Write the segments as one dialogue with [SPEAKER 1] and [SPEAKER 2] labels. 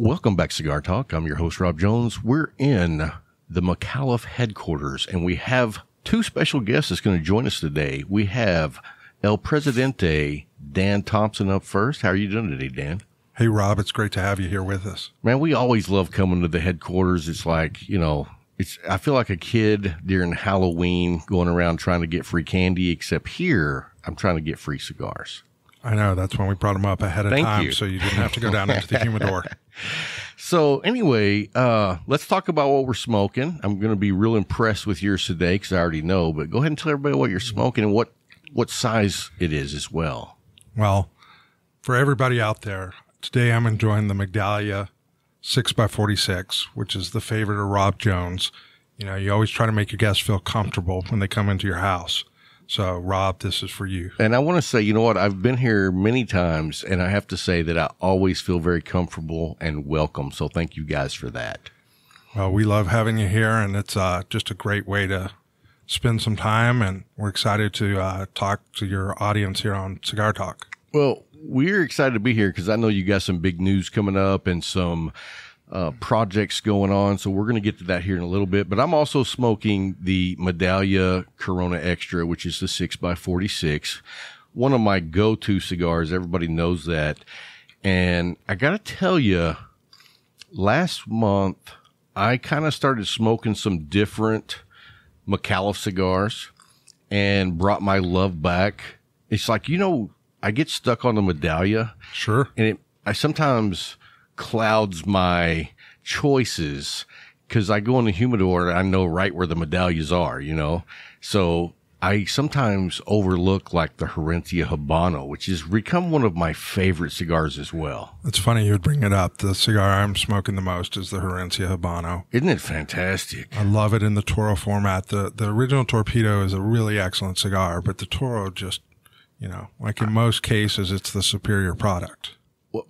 [SPEAKER 1] Welcome back, Cigar Talk. I'm your host, Rob Jones. We're in the Mcauliffe headquarters, and we have two special guests that's going to join us today. We have El Presidente Dan Thompson up first. How are you doing today, Dan?
[SPEAKER 2] Hey, Rob. It's great to have you here with us.
[SPEAKER 1] Man, we always love coming to the headquarters. It's like, you know, I feel like a kid during Halloween going around trying to get free candy, except here I'm trying to get free cigars.
[SPEAKER 2] I know. That's when we brought them up ahead of time, so you didn't have to go down into the humidor.
[SPEAKER 1] So anyway, let's talk about what we're smoking. I'm going to be real impressed with yours today because I already know, but go ahead and tell everybody what you're smoking and what size it is as well.
[SPEAKER 2] Well, for everybody out there, today I'm enjoying the Migdalia 6x46, which is the favorite of Rob Jones. You know, you always try to make your guests feel comfortable when they come into your house. So, Rob, this is for you.
[SPEAKER 1] And I want to say, you know what? I've been here many times, and I have to say that I always feel very comfortable and welcome. So thank you guys for that.
[SPEAKER 2] Well, we love having you here, and it's just a great way to spend some time, and we're excited to talk to your audience here on Cigar Talk.
[SPEAKER 1] Well, we're excited to be here because I know you got some big news coming up and some projects going on. So we're going to get to that here in a little bit. But I'm also smoking the Migdalia Corona Extra, which is the 6x46. One of my go-to cigars. Everybody knows that. And I got to tell you, last month, I kind of started smoking some different Mcauliffe cigars and brought my love back. It's like, you know, I get stuck on the Migdalia.
[SPEAKER 2] Sure.
[SPEAKER 1] And I sometimes clouds my choices because I go in the humidor and I know right where the Migdalias are, you know. So I sometimes overlook like the Herencia Habano, which has become one of my favorite cigars as well.
[SPEAKER 2] It's funny you would bring it up. The cigar I'm smoking the most is the Herencia Habano.
[SPEAKER 1] Isn't it fantastic?
[SPEAKER 2] I love it in the Toro format. The original Torpedo is a really excellent cigar, but the Toro just, you know, like in most cases, it's the superior product.
[SPEAKER 1] Well,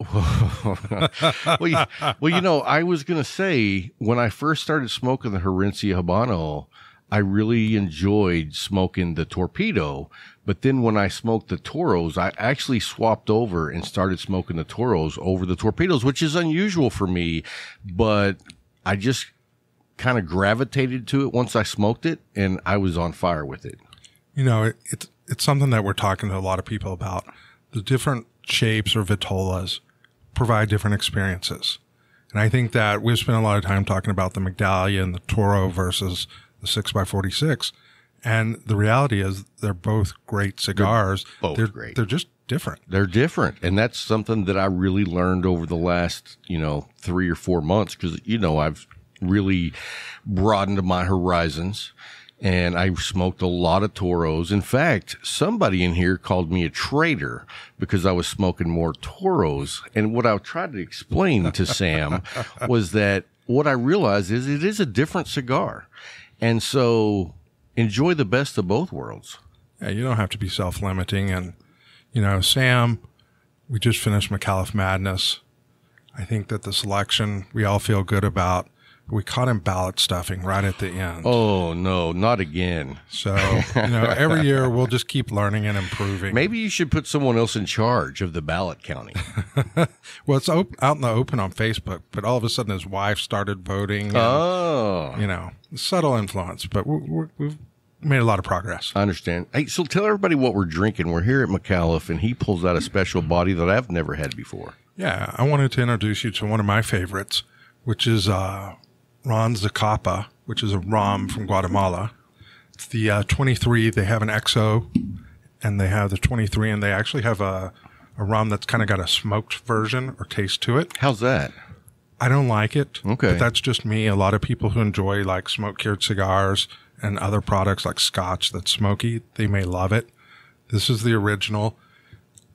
[SPEAKER 1] you know, I was going to say, when I first started smoking the Herencia Habano, I really enjoyed smoking the Torpedo. But then when I smoked the Toros, I actually swapped over and started smoking the Toros over the Torpedoes, which is unusual for me. But I just kind of gravitated to it once I smoked it, and I was on fire with it.
[SPEAKER 2] You know, it's something that we're talking to a lot of people about. The different shapes or vitolas provide different experiences. And I think that we've spent a lot of time talking about the Migdalia and the Toro versus the 6x46. And the reality is they're both great cigars.
[SPEAKER 1] Great.
[SPEAKER 2] They're just different.
[SPEAKER 1] They're different. And that's something that I really learned over the last, 3 or 4 months because, I've really broadened my horizons. And I smoked a lot of Toros. In fact, somebody in here called me a traitor because I was smoking more Toros. And what I tried to explain to Sam was that what I realized is it is a different cigar. And so enjoy the best of both worlds.
[SPEAKER 2] Yeah, you don't have to be self-limiting. And, Sam, we just finished Mcauliffe Madness. I think that the selection we all feel good about. We caught him ballot stuffing right at the end.
[SPEAKER 1] Oh, no, not again.
[SPEAKER 2] So, every year we'll just keep learning and improving.
[SPEAKER 1] Maybe you should put someone else in charge of the ballot counting.
[SPEAKER 2] Well, it's out in the open on Facebook, but all of a sudden his wife started voting. And, subtle influence, but we've made a lot of progress.
[SPEAKER 1] I understand. Hey, so tell everybody what we're drinking. We're here at Mcauliffe, and he pulls out a special body that I've never had before.
[SPEAKER 2] Yeah, I wanted to introduce you to one of my favorites, which is Ron Zacapa, which is a rum from Guatemala. It's the 23. They have an XO, and they have the 23, and they actually have a rum that's kind of got a smoked version or taste to it.
[SPEAKER 1] How's that?
[SPEAKER 2] I don't like it.
[SPEAKER 1] Okay.
[SPEAKER 2] But that's just me. A lot of people who enjoy like smoke-cured cigars and other products like scotch that's smoky, they may love it. This is the original.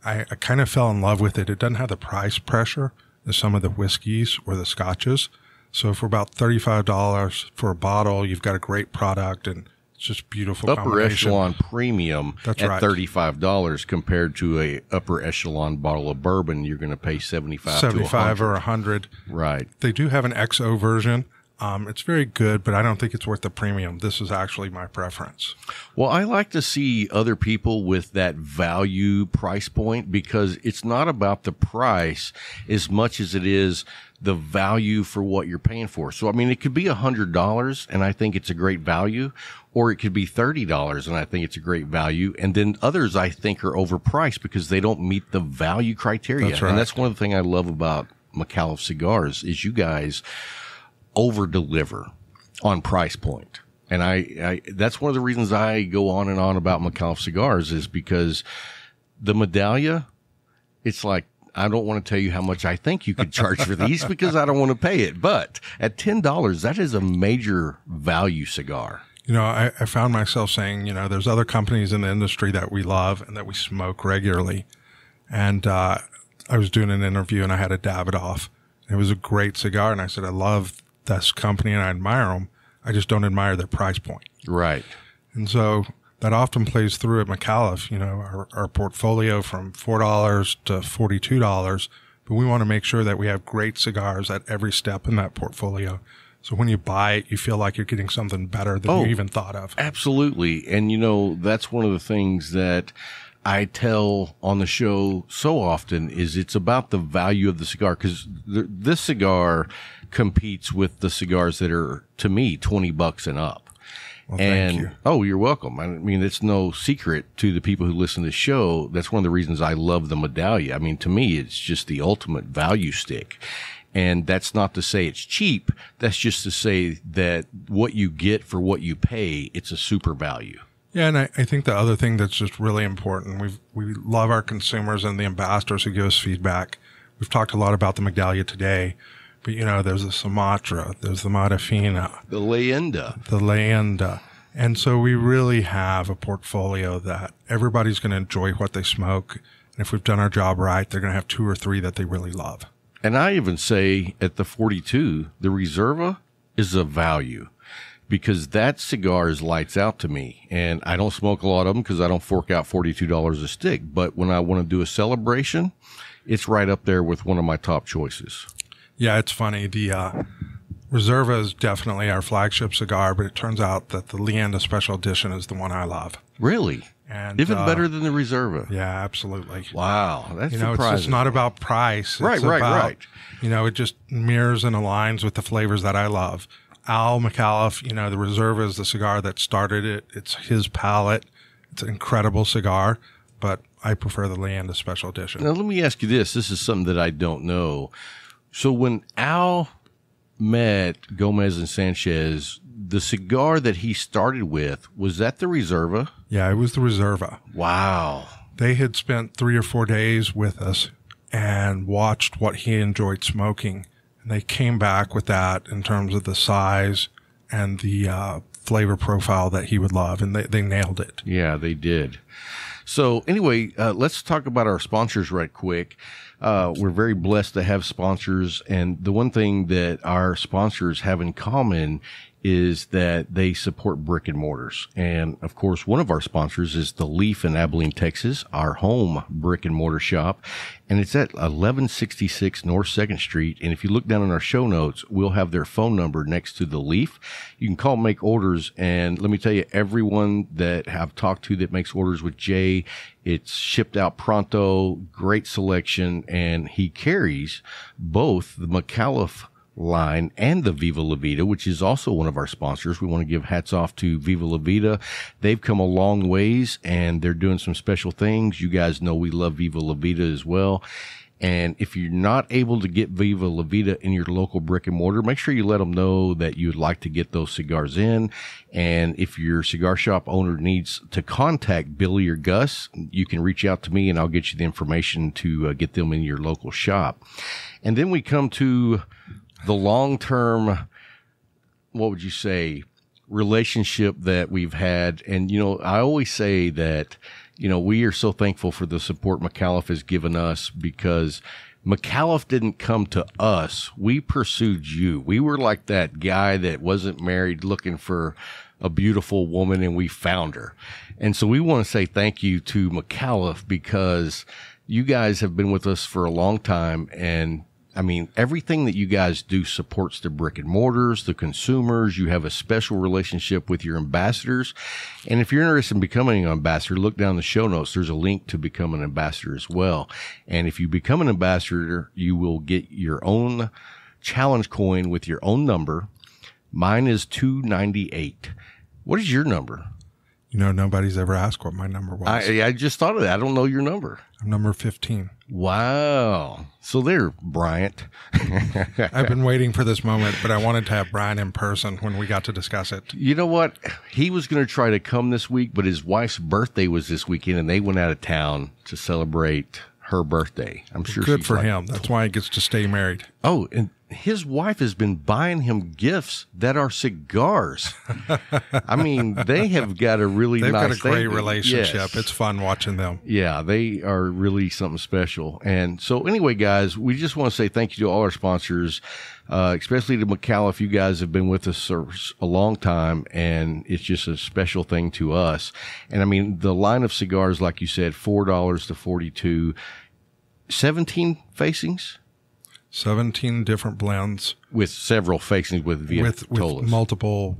[SPEAKER 2] I kind of fell in love with it. It doesn't have the price pressure as some of the whiskeys or the scotches. So for about $35 for a bottle, you've got a great product, and it's just beautiful.
[SPEAKER 1] Upper echelon premium
[SPEAKER 2] That's
[SPEAKER 1] at
[SPEAKER 2] right.
[SPEAKER 1] $35 compared to a upper echelon bottle of bourbon, you're going to pay $75 to $100.
[SPEAKER 2] or $100.
[SPEAKER 1] Right.
[SPEAKER 2] They do have an XO version. It's very good, but I don't think it's worth the premium. This is actually my preference.
[SPEAKER 1] Well, I like to see other people with that value price point because it's not about the price as much as it is the value for what you're paying for. So, I mean, it could be $100 and I think it's a great value, or it could be $30 and I think it's a great value. And then others I think are overpriced because they don't meet the value criteria.
[SPEAKER 2] That's right.
[SPEAKER 1] And that's one of the things I love about Mcauliffe Cigars is you guys over deliver on price point. And I that's one of the reasons I go on and on about Mcauliffe Cigars is because the Migdalia, it's like, I don't want to tell you how much I think you could charge for these because I don't want to pay it. But at $10, that is a major value cigar.
[SPEAKER 2] You know, I found myself saying, you know, there's other companies in the industry that we love and that we smoke regularly. And I was doing an interview and I had a Davidoff. It was a great cigar. And I said, I love this company and I admire them. I just don't admire their price point.
[SPEAKER 1] Right.
[SPEAKER 2] And so that often plays through at Mcauliffe, you know, our portfolio from $4 to $42, but we want to make sure that we have great cigars at every step in that portfolio. So when you buy it, you feel like you're getting something better than you even thought of.
[SPEAKER 1] Absolutely. And, you know, that's one of the things that I tell on the show so often is it's about the value of the cigar because this cigar competes with the cigars that are, to me, $20 and up.
[SPEAKER 2] Well, thank you.
[SPEAKER 1] Oh, you're welcome. I mean, it's no secret to the people who listen to the show. That's one of the reasons I love the Migdalia. I mean, to me, it's just the ultimate value stick. And that's not to say it's cheap. That's just to say that what you get for what you pay, it's a super value.
[SPEAKER 2] Yeah, and I think the other thing that's just really important, we love our consumers and the ambassadors who give us feedback. We've talked a lot about the Migdalia today. But, you know, there's the Sumatra, there's the Matafina.
[SPEAKER 1] The
[SPEAKER 2] Leyenda. And so we really have a portfolio that everybody's going to enjoy what they smoke. And if we've done our job right, they're going to have 2 or 3 that they really love.
[SPEAKER 1] And I even say at the 42, the Reserva is a value because that cigar is lights out to me. And I don't smoke a lot of them because I don't fork out $42 a stick. But when I want to do a celebration, it's right up there with one of my top choices.
[SPEAKER 2] Yeah, it's funny. The Reserva is definitely our flagship cigar, but it turns out that the Leyenda Special Edition is the one I love.
[SPEAKER 1] Really?
[SPEAKER 2] And
[SPEAKER 1] even better than the Reserva?
[SPEAKER 2] Yeah, absolutely.
[SPEAKER 1] Wow, that's
[SPEAKER 2] surprising. It's just not about price.
[SPEAKER 1] Right.
[SPEAKER 2] You know, it just mirrors and aligns with the flavors that I love. Al Mcauliffe, you know, the Reserva is the cigar that started it. It's his palate. It's an incredible cigar, but I prefer the Leyenda Special Edition.
[SPEAKER 1] Now, let me ask you this. This is something that I don't know. So when Al met Gomez and Sanchez, the cigar that he started with, was that the Reserva?
[SPEAKER 2] Yeah, it was the Reserva.
[SPEAKER 1] Wow.
[SPEAKER 2] They had spent 3 or 4 days with us and watched what he enjoyed smoking. And they came back with that in terms of the size and the flavor profile that he would love. And they nailed it.
[SPEAKER 1] Yeah, they did. So anyway, let's talk about our sponsors right quick. We're very blessed to have sponsors. And the one thing that our sponsors have in common is that they support brick and mortars. And of course, one of our sponsors is The Leaf in Abilene, Texas, our home brick and mortar shop. And it's at 1166 North 2nd Street. And if you look down in our show notes, we'll have their phone number next to The Leaf. You can call, make orders. And let me tell you, everyone that I've talked to that makes orders with Jay, it's shipped out pronto, great selection. And he carries both the Mcauliffe line and the Viva La Vida, which is also one of our sponsors. We want to give hats off to Viva La Vida. They've come a long ways and they're doing some special things. You guys know we love Viva La Vida as well. And if you're not able to get Viva La Vida in your local brick and mortar, make sure you let them know that you'd like to get those cigars in. And if your cigar shop owner needs to contact Billy or Gus, you can reach out to me and I'll get you the information to get them in your local shop. And then we come to the long-term, what would you say, relationship that we've had. And, you know, I always say that, you know, we are so thankful for the support Mcauliffe has given us because Mcauliffe didn't come to us. We pursued you. We were like that guy that wasn't married looking for a beautiful woman and we found her. And so we want to say thank you to Mcauliffe because you guys have been with us for a long time and I mean, everything that you guys do supports the brick and mortars, the consumers. You have a special relationship with your ambassadors. And if you're interested in becoming an ambassador, look down the show notes. There's a link to become an ambassador as well. And if you become an ambassador, you will get your own challenge coin with your own number. Mine is 298. What is your number?
[SPEAKER 2] You know, nobody's ever asked what my number was.
[SPEAKER 1] I just thought of that. I don't know your number.
[SPEAKER 2] I'm number 15.
[SPEAKER 1] Wow. So there, Bryant.
[SPEAKER 2] I've been waiting for this moment, but I wanted to have Brian in person when we got to discuss it.
[SPEAKER 1] You know what? He was going to try to come this week, but his wife's birthday was this weekend, and they went out of town to celebrate her birthday. I'm sure
[SPEAKER 2] good for him. That's why he gets to stay married.
[SPEAKER 1] Oh, and his wife has been buying him gifts that are cigars. I mean, they have got a really
[SPEAKER 2] They've
[SPEAKER 1] nice
[SPEAKER 2] got a great relationship.
[SPEAKER 1] Yes.
[SPEAKER 2] It's fun watching them.
[SPEAKER 1] Yeah, they are really something special. And so anyway, guys, we just want to say thank you to all our sponsors, especially to Mcauliffe. You guys have been with us for a long time, and it's just a special thing to us. And I mean, the line of cigars, like you said, $4 to $42, 17 facings. 17
[SPEAKER 2] different blends.
[SPEAKER 1] With several facings with Vitolas.
[SPEAKER 2] With multiple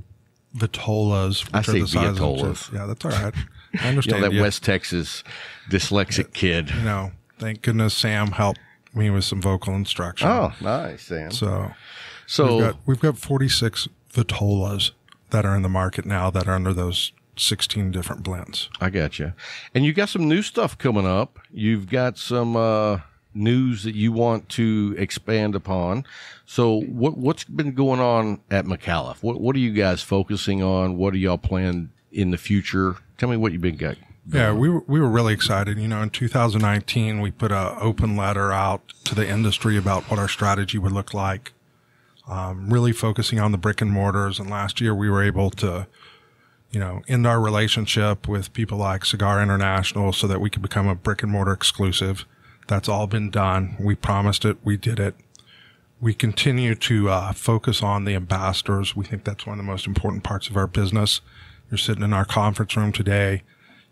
[SPEAKER 2] Vitolas.
[SPEAKER 1] I say Vitolas.
[SPEAKER 2] Yeah, that's all right. I understand.
[SPEAKER 1] That West Texas dyslexic kid.
[SPEAKER 2] You know, thank goodness Sam helped me with some vocal instruction.
[SPEAKER 1] Oh, nice, Sam.
[SPEAKER 2] So we've got 46 Vitolas that are in the market now that are under those 16 different blends.
[SPEAKER 1] I got you. And you got some new stuff coming up. You've got some news that you want to expand upon. So what's been going on at Mcauliffe? What are you guys focusing on? What are y'all planning in the future? Tell me what you've been got.
[SPEAKER 2] Yeah, we were really excited. You know, in 2019, we put an open letter out to the industry about what our strategy would look like, really focusing on the brick and mortars. And last year we were able to, you know, end our relationship with people like Cigar International so that we could become a brick and mortar exclusive. That's all been done. We promised it. We did it. We continue to focus on the ambassadors. We think that's one of the most important parts of our business. You're sitting in our conference room today.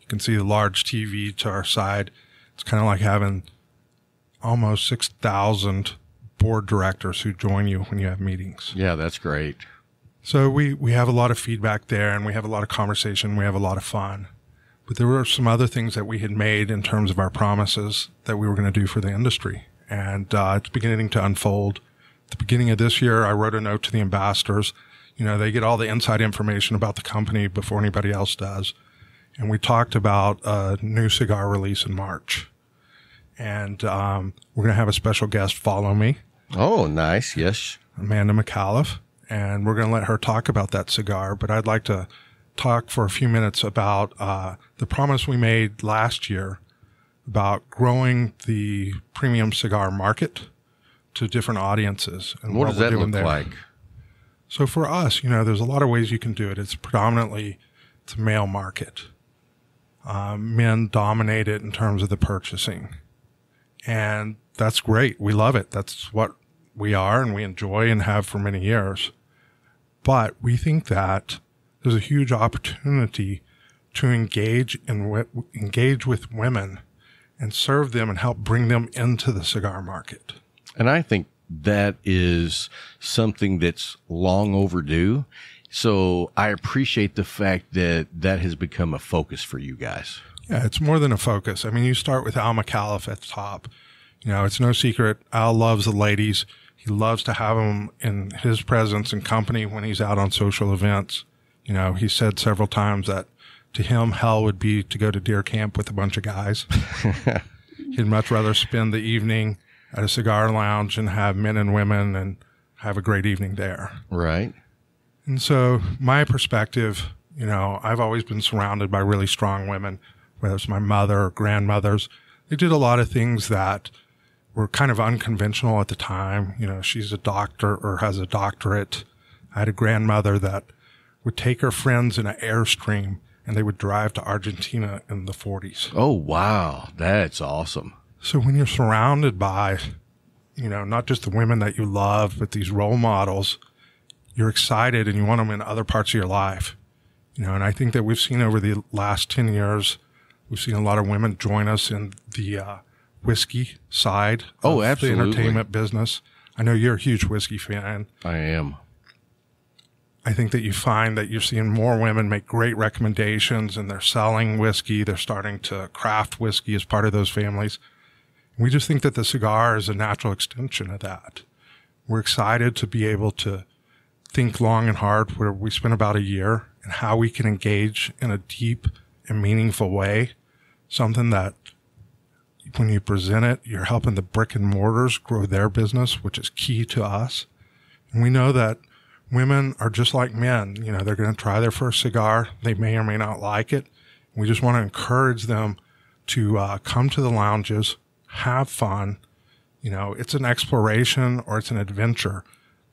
[SPEAKER 2] You can see the large TV to our side. It's kind of like having almost 6,000 board directors who join you when you have meetings.
[SPEAKER 1] Yeah, that's great.
[SPEAKER 2] So we have a lot of feedback there, and we have a lot of conversation. We have a lot of fun. But there were some other things that we had made in terms of our promises that we were going to do for the industry. And it's beginning to unfold. At the beginning of this year, I wrote a note to the ambassadors. You know, they get all the inside information about the company before anybody else does. And we talked about a new cigar release in March. And we're going to have a special guest follow me.
[SPEAKER 1] Oh, nice. Yes.
[SPEAKER 2] Amanda Micallef. And we're going to let her talk about that cigar. But I'd like to talk for a few minutes about the promise we made last year about growing the premium cigar market to different audiences. And
[SPEAKER 1] what does that look like?
[SPEAKER 2] So for us, you know, there's a lot of ways you can do it. It's predominantly a male market. Men dominate it in terms of the purchasing. And that's great. We love it. That's what we are and we enjoy and have for many years. But we think that there's a huge opportunity to engage with women and serve them and help bring them into the cigar market.
[SPEAKER 1] And I think that is something that's long overdue. So I appreciate the fact that that has become a focus for you guys.
[SPEAKER 2] Yeah, it's more than a focus. I mean, you start with Al Mcauliffe at the top. You know, it's no secret. Al loves the ladies. He loves to have them in his presence and company when he's out on social events. You know, he said several times that to him, hell would be to go to deer camp with a bunch of guys. He'd much rather spend the evening at a cigar lounge and have men and women and have a great evening there.
[SPEAKER 1] Right.
[SPEAKER 2] And so my perspective, you know, I've always been surrounded by really strong women, whether it's my mother or grandmothers. They did a lot of things that were kind of unconventional at the time. You know, she's a doctor or has a doctorate. I had a grandmother that would take her friends in an Airstream and they would drive to Argentina in the 40s.
[SPEAKER 1] Oh, wow. That's awesome.
[SPEAKER 2] So when you're surrounded by, you know, not just the women that you love, but these role models, you're excited and you want them in other parts of your life. You know, and I think that we've seen over the last 10 years, we've seen a lot of women join us in the whiskey side
[SPEAKER 1] Oh,
[SPEAKER 2] of the
[SPEAKER 1] absolutely.
[SPEAKER 2] entertainment business. I know you're a huge whiskey fan.
[SPEAKER 1] I am.
[SPEAKER 2] I think that you find that you're seeing more women make great recommendations, and they're selling whiskey. They're starting to craft whiskey as part of those families. We just think that the cigar is a natural extension of that. We're excited to be able to think long and hard, where we spent about a year, and how we can engage in a deep and meaningful way, something that when you present it, you're helping the brick and mortars grow their business, which is key to us. And we know that women are just like men. You know, they're going to try their first cigar. They may or may not like it. We just want to encourage them to come to the lounges, have fun. You know, it's an exploration or it's an adventure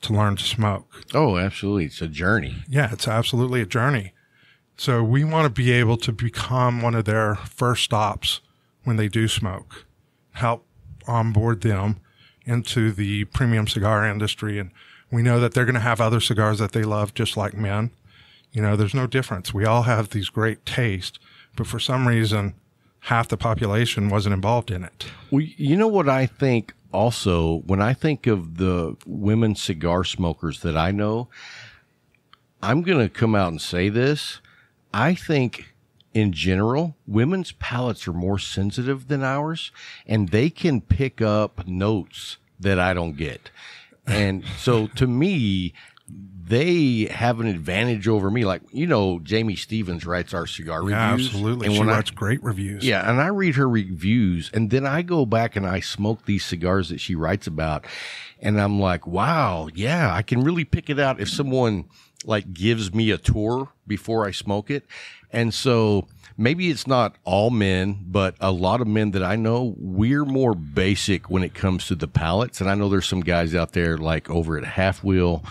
[SPEAKER 2] to learn to smoke.
[SPEAKER 1] Oh, absolutely. It's a journey.
[SPEAKER 2] Yeah, it's absolutely a journey. So we want to be able to become one of their first stops when they do smoke, help onboard them into the premium cigar industry. And we know that they're going to have other cigars that they love just like men. You know, there's no difference. We all have these great tastes, but for some reason, half the population wasn't involved in it.
[SPEAKER 1] Well, you know what I think also, when I think of the women cigar smokers that I know, I'm going to come out and say this. I think in general, women's palates are more sensitive than ours, and they can pick up notes that I don't get. And so to me, they have an advantage over me. Like, you know, Jamie Stevens writes our cigar
[SPEAKER 2] Yeah,
[SPEAKER 1] reviews.
[SPEAKER 2] absolutely.
[SPEAKER 1] And
[SPEAKER 2] She
[SPEAKER 1] when
[SPEAKER 2] writes great reviews.
[SPEAKER 1] Yeah, and I read her reviews, and then I go back and I smoke these cigars that she writes about, and I'm like, wow, yeah, I can really pick it out if someone like gives me a tour before I smoke it. And so maybe it's not all men, but a lot of men that I know, we're more basic when it comes to the palates. And I know there's some guys out there like over at Half Wheel,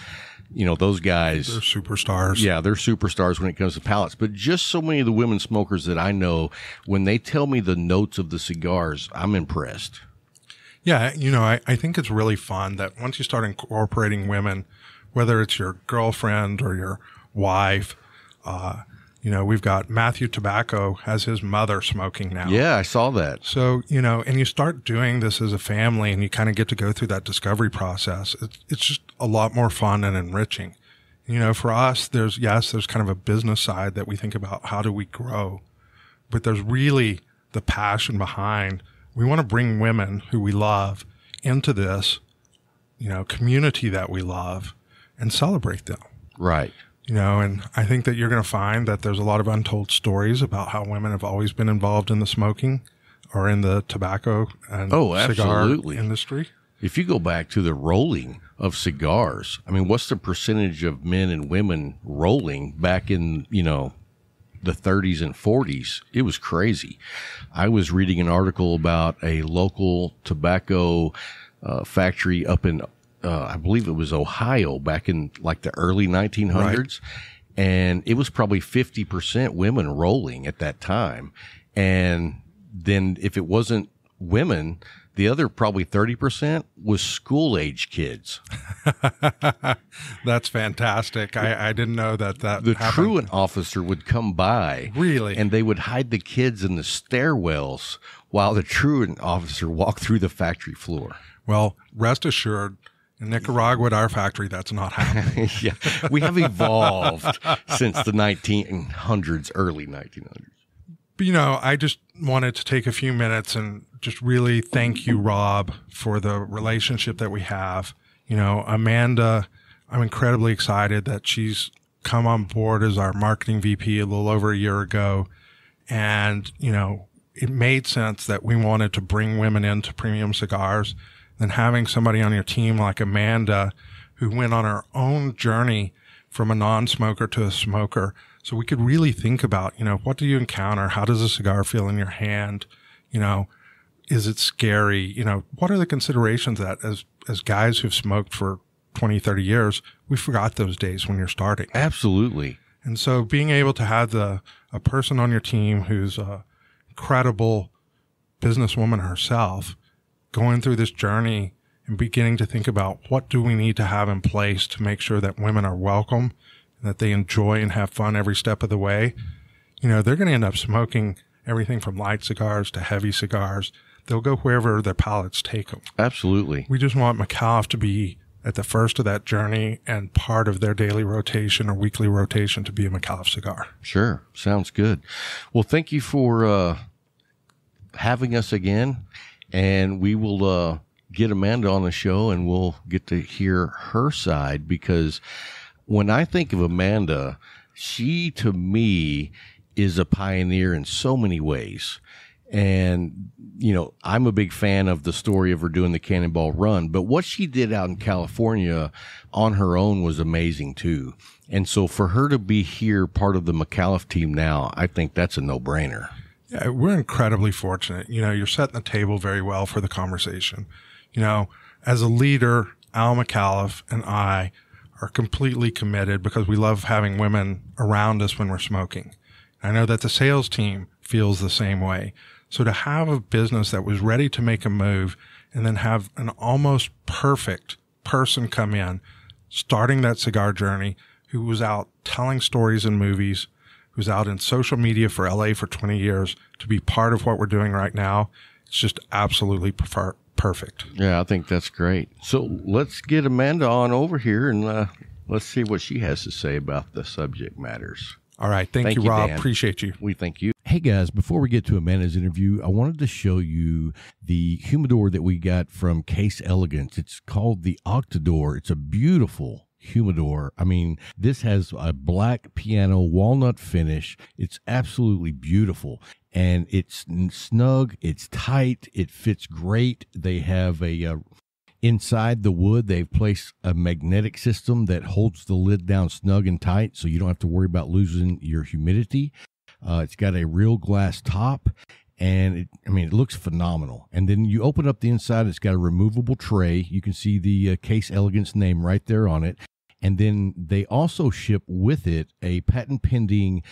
[SPEAKER 1] you know, those guys.
[SPEAKER 2] They're superstars.
[SPEAKER 1] Yeah, they're superstars when it comes to palates. But just so many of the women smokers that I know, when they tell me the notes of the cigars, I'm impressed.
[SPEAKER 2] Yeah, you know, I think it's really fun that once you start incorporating women, whether it's your girlfriend or your wife, you know, we've got Matthew Tobacco has his mother smoking now.
[SPEAKER 1] Yeah, I saw that.
[SPEAKER 2] So, you know, and you start doing this as a family and you kind of get to go through that discovery process. It's just a lot more fun and enriching. You know, for us, there's kind of a business side that we think about how do we grow, but there's really the passion behind. We want to bring women who we love into this, you know, community that we love and celebrate them.
[SPEAKER 1] Right.
[SPEAKER 2] You know, and I think that you're going to find that there's a lot of untold stories about how women have always been involved in the smoking or in the tobacco and cigar industry.
[SPEAKER 1] If you go back to the rolling of cigars, I mean, what's the percentage of men and women rolling back in, you know, the 30s and 40s? It was crazy. I was reading an article about a local tobacco factory up in I believe it was Ohio back in like the early 1900s. Right. And it was probably 50% women rolling at that time. And then if it wasn't women, the other probably 30% was school age kids.
[SPEAKER 2] That's fantastic. I didn't know that
[SPEAKER 1] the
[SPEAKER 2] happened.
[SPEAKER 1] truant officer would come by.
[SPEAKER 2] Really?
[SPEAKER 1] And they would hide the kids in the stairwells while the truant officer walked through the factory floor.
[SPEAKER 2] Well, rest assured, in Nicaragua at our factory, that's not happening.
[SPEAKER 1] Yeah, we have evolved since the 1900s, early 1900s.
[SPEAKER 2] But, you know, I just wanted to take a few minutes and just really thank you, Rob, for the relationship that we have. You know, Amanda, I'm incredibly excited that she's come on board as our marketing VP a little over a year ago. And, you know, it made sense that we wanted to bring women into premium cigars. And having somebody on your team like Amanda, who went on her own journey from a non-smoker to a smoker. So we could really think about, you know, what do you encounter? How does a cigar feel in your hand? You know, is it scary? You know, what are the considerations that as guys who've smoked for 20, 30 years, we forgot those days when you're starting.
[SPEAKER 1] Absolutely.
[SPEAKER 2] And so being able to have a person on your team who's a credible businesswoman herself, going through this journey and beginning to think about what do we need to have in place to make sure that women are welcome, that they enjoy and have fun every step of the way. You know, they're going to end up smoking everything from light cigars to heavy cigars. they'll go wherever their palates take them.
[SPEAKER 1] Absolutely.
[SPEAKER 2] We just want Mcauliffe to be at the first of that journey and part of their daily rotation or weekly rotation to be a Mcauliffe cigar.
[SPEAKER 1] Sure. Sounds good. Well, thank you for having us again, and we will get Amanda on the show and we'll get to hear her side, because when I think of Amanda, she to me is a pioneer in so many ways. And, you know, I'm a big fan of the story of her doing the Cannonball Run, but what she did out in California on her own was amazing too. And so for her to be here, part of the Mcauliffe team now, I think that's a no-brainer.
[SPEAKER 2] Yeah, we're incredibly fortunate. You know, you're setting the table very well for the conversation. You know, as a leader, Al Mcauliffe and I are completely committed because we love having women around us when we're smoking. I know that the sales team feels the same way. So to have a business that was ready to make a move and then have an almost perfect person come in, starting that cigar journey, who was out telling stories in movies, who's out in social media for LA for 20 years, to be part of what we're doing right now, it's just absolutely perfect.
[SPEAKER 1] Yeah, I think that's great. So let's get Amanda on over here and let's see what she has to say about the subject matters.
[SPEAKER 2] All right. Thank you, Rob.
[SPEAKER 1] Dan.
[SPEAKER 2] Appreciate you.
[SPEAKER 1] We thank you. Hey, guys, before we get to Amanda's interview, I wanted to show you the humidor that we got from Case Elegance. It's called the Octador. It's a beautiful humidor. I mean, this has a black piano walnut finish. It's absolutely beautiful. And it's snug. It's tight. It fits great. They have a... inside the wood, they've placed a magnetic system that holds the lid down snug and tight, so you don't have to worry about losing your humidity. It's got a real glass top, and it looks phenomenal. And then you open up the inside, it's got a removable tray. You can see the Case Elegance name right there on it. And then they also ship with it a patent-pending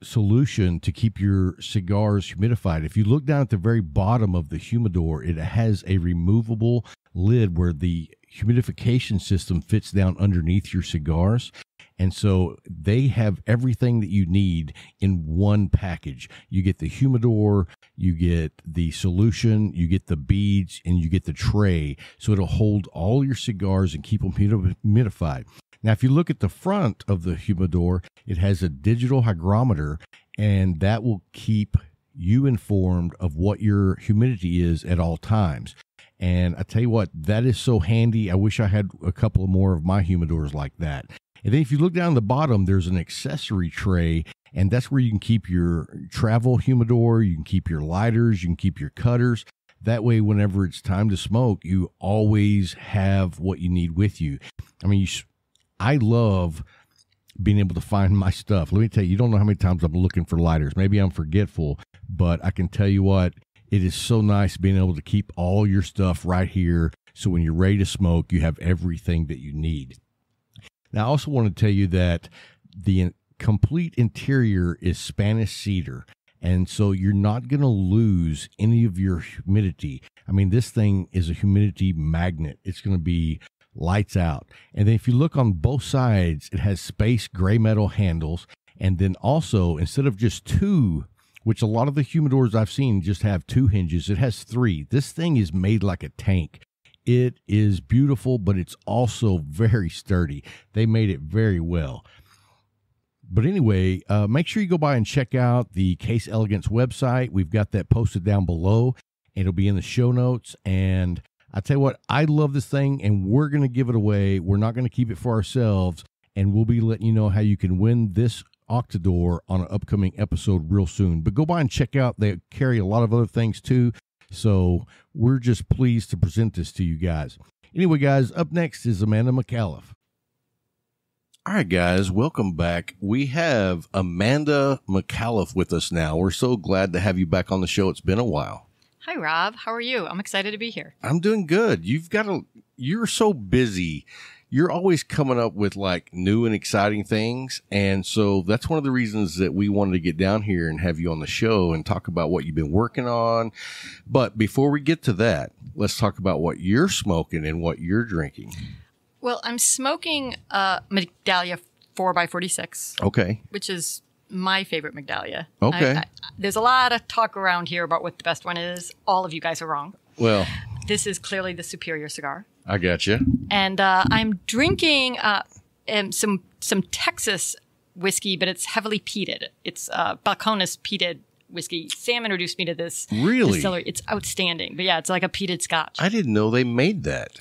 [SPEAKER 1] solution to keep your cigars humidified. If you look down at the very bottom of the humidor, it has a removable lid where the humidification system fits down underneath your cigars. And so they have everything that you need in one package. You get the humidor, you get the solution, you get the beads, and you get the tray. So it'll hold all your cigars and keep them humidified. Now, if you look at the front of the humidor, it has a digital hygrometer, and that will keep you informed of what your humidity is at all times. And I tell you what, that is so handy. I wish I had a couple more of my humidors like that. And then if you look down the bottom, there's an accessory tray, and that's where you can keep your travel humidor, you can keep your lighters, you can keep your cutters. That way, whenever it's time to smoke, you always have what you need with you. I mean, I love being able to find my stuff. Let me tell you, you don't know how many times I'm looking for lighters. Maybe I'm forgetful, but I can tell you what, it is so nice being able to keep all your stuff right here. So when you're ready to smoke, you have everything that you need. Now, I also want to tell you that the complete interior is Spanish cedar. And so you're not going to lose any of your humidity. I mean, this thing is a humidity magnet. It's going to be lights out. And then if you look on both sides, it has space gray metal handles. And then also, instead of just two, which a lot of the humidors I've seen just have two hinges, it has three. This thing is made like a tank. It is beautiful, but it's also very sturdy. They made it very well. But anyway, make sure you go by and check out the Case Elegance website. We've got that posted down below. It'll be in the show notes. And I tell you what, I love this thing, and we're going to give it away. We're not going to keep it for ourselves, and we'll be letting you know how you can win this Octador on an upcoming episode real soon. But go by and check out. They carry a lot of other things too. So we're just pleased to present this to you guys. Anyway, guys, up next is Amanda Micallef. All right, guys, welcome back. We have Amanda Micallef with us now. We're so glad to have you back on the show. It's been a while.
[SPEAKER 3] Hi, Rob. How are you? I'm excited to be here.
[SPEAKER 1] I'm doing good. You're so busy. You're always coming up with like new and exciting things. And so that's one of the reasons that we wanted to get down here and have you on the show and talk about what you've been working on. But before we get to that, let's talk about what you're smoking and what you're drinking.
[SPEAKER 3] Well, I'm smoking Migdalia 4x46.
[SPEAKER 1] Okay.
[SPEAKER 3] Which is my favorite Migdalia.
[SPEAKER 1] Okay.
[SPEAKER 3] There's a lot of talk around here about what the best one is. All of you guys are wrong.
[SPEAKER 1] Well,
[SPEAKER 3] This is clearly the superior cigar.
[SPEAKER 1] I got you.
[SPEAKER 3] And I'm drinking some Texas whiskey, but it's heavily peated. It's Bocconus peated whiskey. Sam introduced me to this distillery. It's outstanding. But yeah, it's like a peated scotch.
[SPEAKER 1] I didn't know they made that.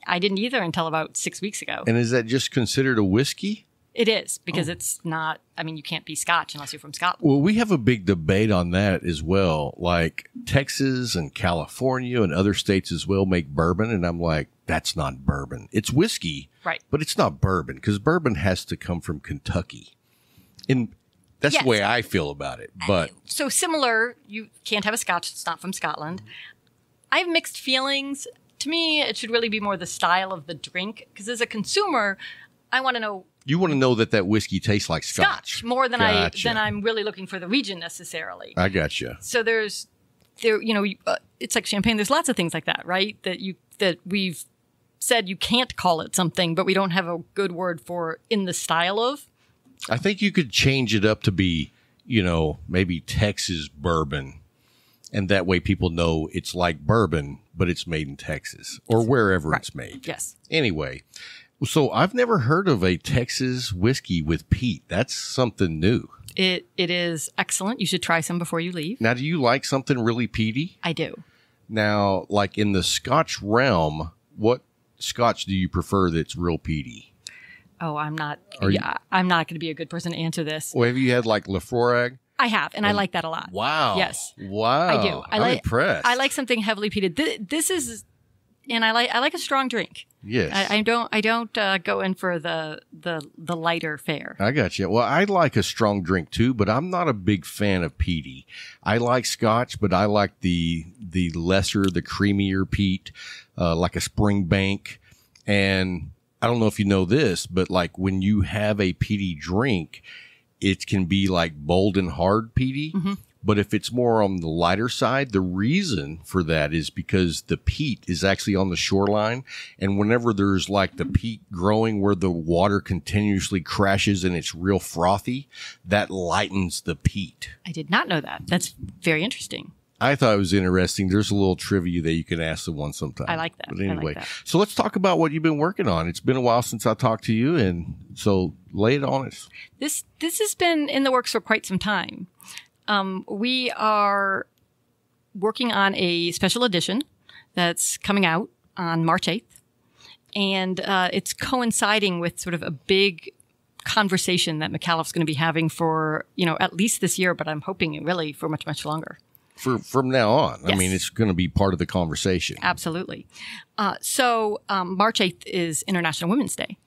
[SPEAKER 3] I didn't either until about 6 weeks ago.
[SPEAKER 1] And is that just considered a whiskey?
[SPEAKER 3] It is, because it's not, I mean, you can't be Scotch unless you're from Scotland.
[SPEAKER 1] Well, we have a big debate on that as well. Like Texas and California and other states as well make bourbon. And I'm like, that's not bourbon. It's whiskey,
[SPEAKER 3] Right.
[SPEAKER 1] but it's not bourbon because bourbon has to come from Kentucky. And that's
[SPEAKER 3] Yes.
[SPEAKER 1] the way I feel about it. But
[SPEAKER 3] So similar, you can't have a Scotch that's not from Scotland. I have mixed feelings. To me, it should really be more the style of the drink, because as a consumer, I want to know
[SPEAKER 1] you want to know that whiskey tastes like Scotch.
[SPEAKER 3] more than
[SPEAKER 1] Gotcha.
[SPEAKER 3] I'm really looking for the region necessarily.
[SPEAKER 1] I got you.
[SPEAKER 3] So it's like champagne. There's lots of things like that, right? That we've said you can't call it something, but we don't have a good word for in the style of.
[SPEAKER 1] I think you could change it up to be, maybe Texas bourbon. And that way people know it's like bourbon, but it's made in Texas or wherever it's made.
[SPEAKER 3] Yes.
[SPEAKER 1] Anyway, so I've never heard of a Texas whiskey with peat. That's something new.
[SPEAKER 3] It is excellent. You should try some before you leave.
[SPEAKER 1] Now, do you like something really peaty?
[SPEAKER 3] I do.
[SPEAKER 1] Now, like in the Scotch realm, what Scotch do you prefer that's real peaty?
[SPEAKER 3] Oh, I'm not
[SPEAKER 1] Are you-
[SPEAKER 3] I'm not going to be a good person to answer this.
[SPEAKER 1] Well, have you had like Laforag?
[SPEAKER 3] I have, and I like that a lot.
[SPEAKER 1] Wow.
[SPEAKER 3] Yes.
[SPEAKER 1] Wow.
[SPEAKER 3] I do.
[SPEAKER 1] I'm impressed.
[SPEAKER 3] I like something heavily peated. This is, and I like a strong drink.
[SPEAKER 1] Yes.
[SPEAKER 3] I don't go in for the lighter fare.
[SPEAKER 1] I got you. Well, I like a strong drink too, but I'm not a big fan of peaty. I like Scotch, but I like the lesser, the creamier peat, like a Springbank. And I don't know if you know this, but like when you have a peaty drink, it can be like bold and hard peaty.
[SPEAKER 3] Mm-hmm.
[SPEAKER 1] But if it's more on the lighter side, the reason for that is because the peat is actually on the shoreline. And whenever there's like the peat growing where the water continuously crashes and it's real frothy, that lightens the peat.
[SPEAKER 3] I did not know that. That's very interesting.
[SPEAKER 1] I thought it was interesting. There's a little trivia that you can ask someone sometime.
[SPEAKER 3] I like that.
[SPEAKER 1] But
[SPEAKER 3] I like
[SPEAKER 1] anyway,
[SPEAKER 3] that.
[SPEAKER 1] so let's talk about what you've been working on. It's been a while since I talked to you, and so lay it on us.
[SPEAKER 3] This has been in the works for quite some time. We are working on a special edition that's coming out on March 8th. And it's coinciding with sort of a big conversation that Mcauliffe is going to be having for, at least this year, but I'm hoping really for much, much longer.
[SPEAKER 1] From now on.
[SPEAKER 3] Yes.
[SPEAKER 1] I mean, it's going to be part of the conversation.
[SPEAKER 3] Absolutely. So March 8th is International Women's Day.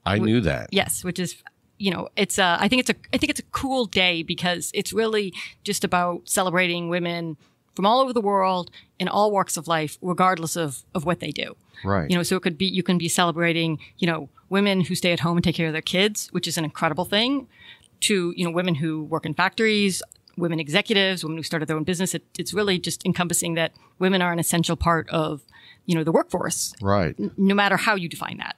[SPEAKER 1] I knew that.
[SPEAKER 3] Yes, which is, it's I think it's a cool day because it's really just about celebrating women from all over the world in all walks of life, regardless of what they do.
[SPEAKER 1] Right.
[SPEAKER 3] So it could be, you can be celebrating, women who stay at home and take care of their kids, which is an incredible thing, to, women who work in factories, women executives, women who started their own business. It's really just encompassing that women are an essential part of, the workforce.
[SPEAKER 1] Right.
[SPEAKER 3] No matter how you define that.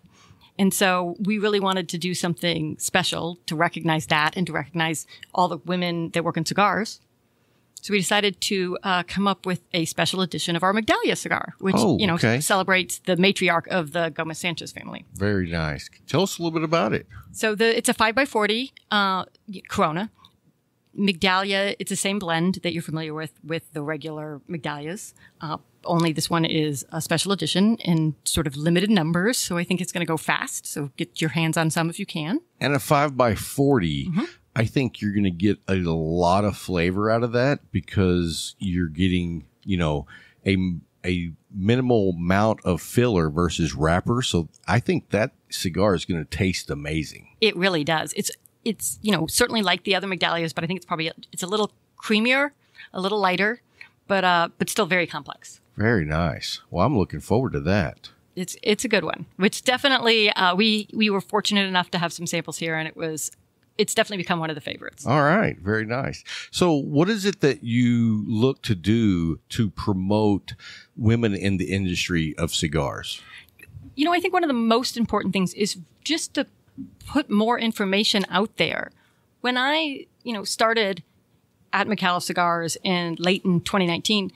[SPEAKER 3] And so we really wanted to do something special to recognize that and to recognize all the women that work in cigars. So we decided to come up with a special edition of our Migdalia cigar, which,
[SPEAKER 1] okay.
[SPEAKER 3] celebrates the matriarch of the Gomez-Sanchez family.
[SPEAKER 1] Very nice. Tell us a little bit about it.
[SPEAKER 3] So it's a 5x40 Corona. Migdalia, it's the same blend that you're familiar with the regular Migdalias. Only this one is a special edition in sort of limited numbers. So I think it's going to go fast. So get your hands on some if you can.
[SPEAKER 1] And a 5x40, I think you're going to get a lot of flavor out of that because you're getting, a minimal amount of filler versus wrapper. So I think that cigar is going to taste amazing.
[SPEAKER 3] It really does. It's certainly like the other Migdalias, but I think it's a little creamier, a little lighter, but still very complex.
[SPEAKER 1] Very nice. Well, I'm looking forward to that.
[SPEAKER 3] It's a good one, which definitely we were fortunate enough to have some samples here, and it's definitely become one of the favorites.
[SPEAKER 1] All right. Very nice. So what is it that you look to do to promote women in the industry of cigars?
[SPEAKER 3] I think one of the most important things is just to put more information out there. When I started at Mcauliffe Cigars late in 2019,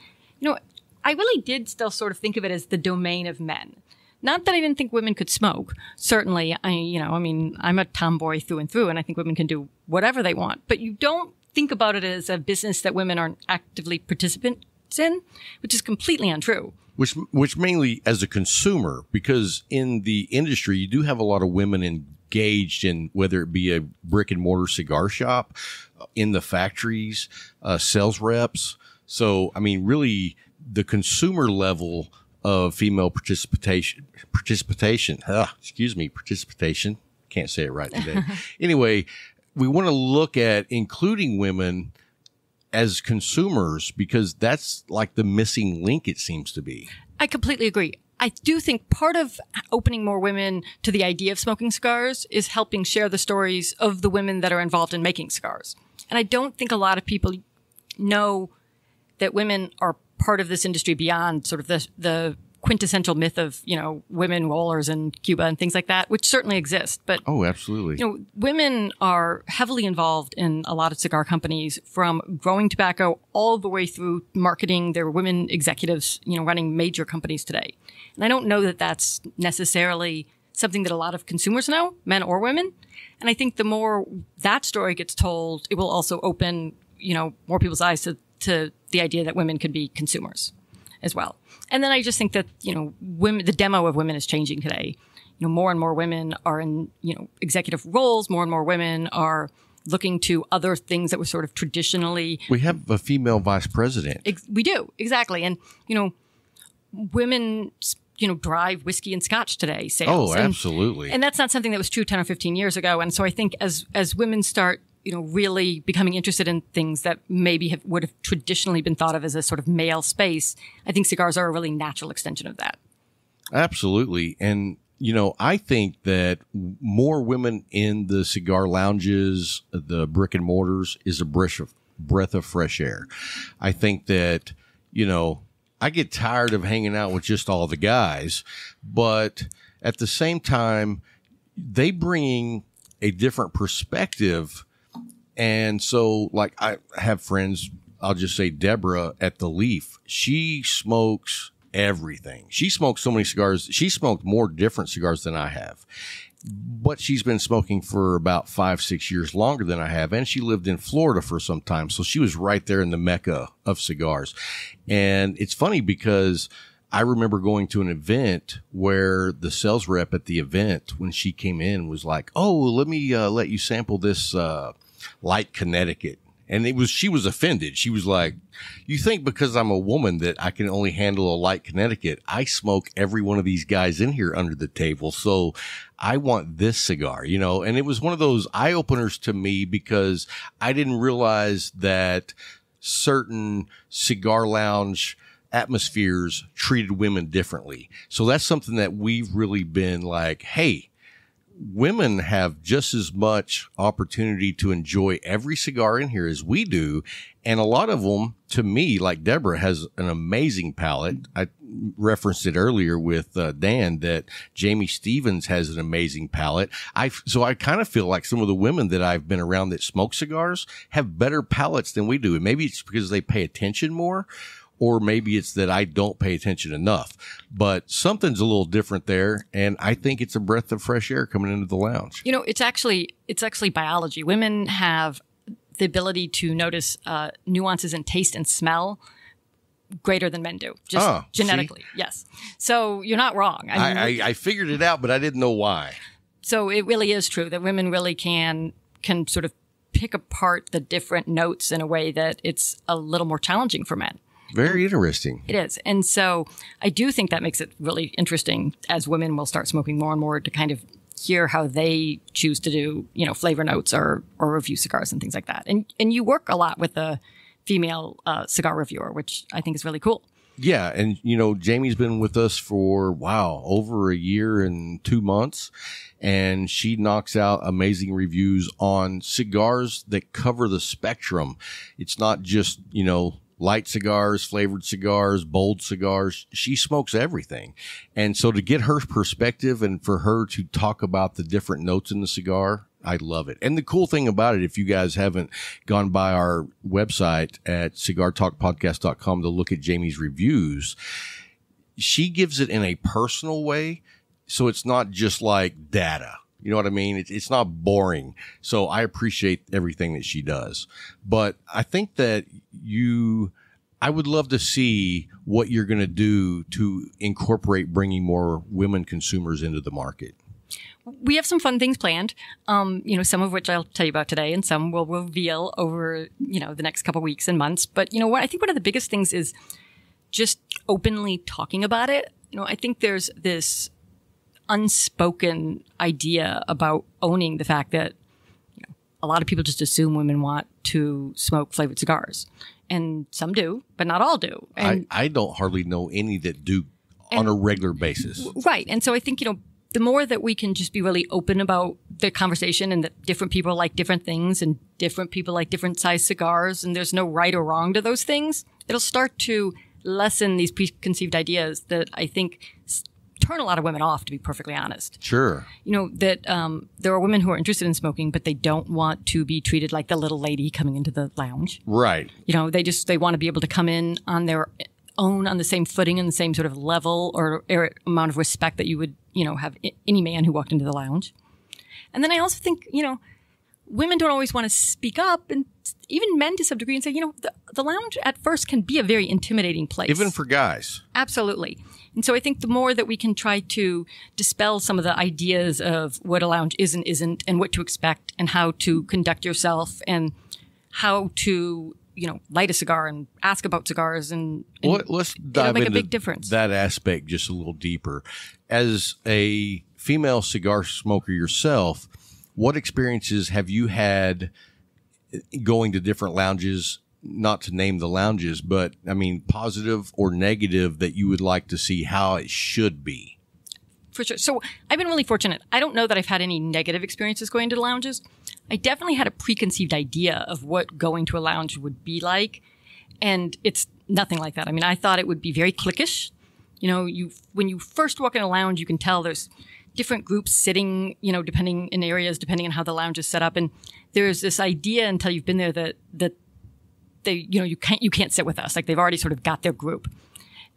[SPEAKER 3] I really did still sort of think of it as the domain of men. Not that I didn't think women could smoke. Certainly, I'm a tomboy through and through, and I think women can do whatever they want. But you don't think about it as a business that women aren't actively participants in, which is completely untrue.
[SPEAKER 1] Which mainly as a consumer, because in the industry, you do have a lot of women engaged in whether it be a brick and mortar cigar shop, in the factories, sales reps. So, really the consumer level of female participation, can't say it right today. Anyway, we want to look at including women as consumers, because that's like the missing link, it seems to be.
[SPEAKER 3] I completely agree. I do think part of opening more women to the idea of smoking cigars is helping share the stories of the women that are involved in making cigars. And I don't think a lot of people know that women are part of this industry beyond sort of the quintessential myth of, women rollers in Cuba and things like that, which certainly exist. But
[SPEAKER 1] oh, absolutely.
[SPEAKER 3] Women are heavily involved in a lot of cigar companies, from growing tobacco all the way through marketing. There are women executives, running major companies today. And I don't know that that's necessarily something that a lot of consumers know, men or women. And I think the more that story gets told, it will also open, more people's eyes to the idea that women could be consumers as well. And then I just think that, women, the demo of women is changing today. More and more women are in, executive roles. More and more women are looking to other things that were sort of traditionally.
[SPEAKER 1] We have a female vice president.
[SPEAKER 3] We do. Exactly. And, women, drive whiskey and scotch today, sales.
[SPEAKER 1] Oh, absolutely.
[SPEAKER 3] And that's not something that was true 10 or 15 years ago. And so I think as women start, really becoming interested in things that maybe would have traditionally been thought of as a sort of male space, I think cigars are a really natural extension of that.
[SPEAKER 1] Absolutely. And, I think that more women in the cigar lounges, the brick and mortars, is a breath of fresh air. I think that, I get tired of hanging out with just all the guys, but at the same time, they bring a different perspective. And so, like, I have friends, I'll just say Deborah at the Leaf. She smokes everything. She smokes so many cigars. She smoked more different cigars than I have. But she's been smoking for about 5-6 years longer than I have. And she lived in Florida for some time. So she was right there in the mecca of cigars. And it's funny because I remember going to an event where the sales rep at the event, when she came in, was like, "Oh, let me let you sample this Light Connecticut." And she was offended. She was like, "You think because I'm a woman that I can only handle a Light Connecticut? I smoke every one of these guys in here under the table. So I want this cigar," and it was one of those eye openers to me, because I didn't realize that certain cigar lounge atmospheres treated women differently. So that's something that we've really been like, hey, women have just as much opportunity to enjoy every cigar in here as we do. And a lot of them, to me, like Deborah, has an amazing palate. I referenced it earlier with Dan that Jamie Stevens has an amazing palate. So I kind of feel like some of the women that I've been around that smoke cigars have better palates than we do. And maybe it's because they pay attention more, or maybe it's that I don't pay attention enough. But something's a little different there, and I think it's a breath of fresh air coming into the lounge.
[SPEAKER 3] It's actually biology. Women have the ability to notice nuances in taste and smell greater than men do, just genetically. See? Yes. So you're not wrong.
[SPEAKER 1] I figured it out, but I didn't know why.
[SPEAKER 3] So it really is true that women really can sort of pick apart the different notes in a way that it's a little more challenging for men.
[SPEAKER 1] Very interesting.
[SPEAKER 3] It is. And so I do think that makes it really interesting as women will start smoking more and more to kind of hear how they choose to do, flavor notes or review cigars and things like that. And you work a lot with a female cigar reviewer, which I think is really cool.
[SPEAKER 1] Yeah. And, Jamie's been with us for, over a year and 2 months. And she knocks out amazing reviews on cigars that cover the spectrum. It's not just, light cigars, flavored cigars, bold cigars. She smokes everything. And so to get her perspective and for her to talk about the different notes in the cigar, I love it. And the cool thing about it, if you guys haven't gone by our website at cigartalkpodcast.com to look at Jamie's reviews, she gives it in a personal way. So it's not just like data. You know what I mean? It's not boring. So I appreciate everything that she does. But I think that I would love to see what you're going to do to incorporate bringing more women consumers into the market.
[SPEAKER 3] We have some fun things planned, some of which I'll tell you about today, and some we'll reveal over, the next couple of weeks and months. But, what I think one of the biggest things is just openly talking about it. I think there's this unspoken idea about owning the fact that a lot of people just assume women want to smoke flavored cigars, and some do, but not all do. And
[SPEAKER 1] I don't hardly know any that do on a regular basis.
[SPEAKER 3] Right. And so I think, the more that we can just be really open about the conversation, and that different people like different things and different people like different size cigars, and there's no right or wrong to those things, it'll start to lessen these preconceived ideas that I think turn a lot of women off, to be perfectly honest.
[SPEAKER 1] Sure.
[SPEAKER 3] That there are women who are interested in smoking, but they don't want to be treated like the little lady coming into the lounge.
[SPEAKER 1] Right.
[SPEAKER 3] They want to be able to come in on their own, on the same footing and the same sort of level or amount of respect that you would, have any man who walked into the lounge. And then I also think, women don't always want to speak up, and even men to some degree, and say, the lounge at first can be a very intimidating place.
[SPEAKER 1] Even for guys.
[SPEAKER 3] Absolutely. And so I think the more that we can try to dispel some of the ideas of what a lounge is and isn't, and what to expect, and how to conduct yourself, and how to, light a cigar and ask about cigars, and
[SPEAKER 1] let's dive
[SPEAKER 3] make
[SPEAKER 1] into
[SPEAKER 3] a big difference.
[SPEAKER 1] That aspect just a little deeper. As a female cigar smoker yourself, what experiences have you had going to different lounges? Not to name the lounges, but I mean, positive or negative, that you would like to see how it should be?
[SPEAKER 3] For sure. So I've been really fortunate. I don't know that I've had any negative experiences going to lounges. I definitely had a preconceived idea of what going to a lounge would be like, and it's nothing like that. I mean, I thought it would be very cliquish. When you first walk in a lounge, you can tell there's different groups sitting, depending on how the lounge is set up, and there's this idea until you've been there that they, you can't sit with us. Like, they've already sort of got their group.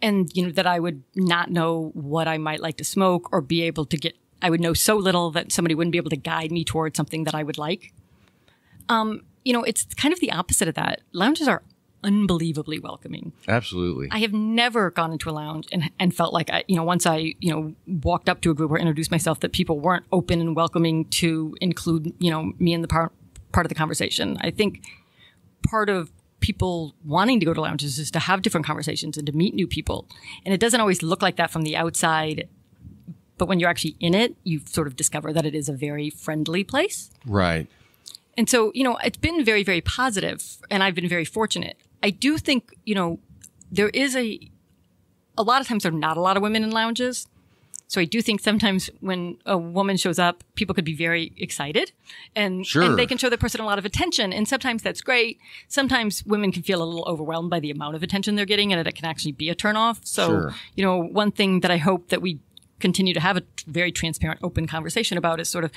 [SPEAKER 3] And, that I would not know what I might like to smoke, or be able to I would know so little that somebody wouldn't be able to guide me towards something that I would like. It's kind of the opposite of that. Lounges are unbelievably welcoming.
[SPEAKER 1] Absolutely.
[SPEAKER 3] I have never gone into a lounge and felt like once I, walked up to a group or introduced myself, that people weren't open and welcoming to include, me in the part of the conversation. I think part of people wanting to go to lounges is to have different conversations and to meet new people. And it doesn't always look like that from the outside, but when you're actually in it, you sort of discover that it is a very friendly place.
[SPEAKER 1] Right.
[SPEAKER 3] And so, it's been very, very positive, and I've been very fortunate. I do think, there is a lot of times there are not a lot of women in lounges. So I do think sometimes when a woman shows up, people could be very excited, and they can show that person a lot of attention. And sometimes that's great. Sometimes women can feel a little overwhelmed by the amount of attention they're getting, and it can actually be a turnoff. So, one thing that I hope that we continue to have a very transparent, open conversation about is sort of,